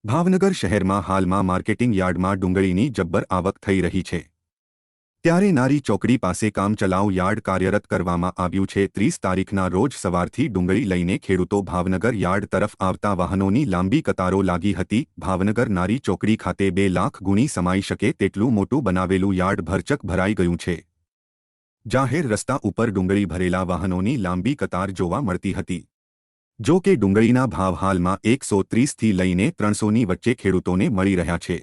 ભાવનગર શહેરમાં હાલમાં માર્કેટિંગ યાર્ડમાં ડુંગળીની જબ્બર આવક થઈ રહી છે। ત્યારે નારી ચોકડી પાસે કામચલાઉ યાર્ડ કાર્યરત કરવામાં આવ્યું છે। 30 તારીખના રોજ સવારથી ડુંગળી લઈને ખેડૂતો ભાવનગર યાર્ડ તરફ આવતા વાહનોની લાંબી કતારો લાગી હતી। ભાવનગર નારી ચોકડી ખાતે 2 લાખ ગુણી સમાઈ શકે તેટલું મોટું બનાવેલું યાર્ડ ભરચક ભરાઈ ગયું છે। જાહેર રસ્તા ઉપર ડુંગળી ભરેલા વાહનોની લાંબી કતાર જોવા મળતી હતી। જો કે ડુંગળીના ભાવ હાલમાં 130 થી લઈને 300ની વચ્ચે ખેડૂતોને મળી રહ્યા છે।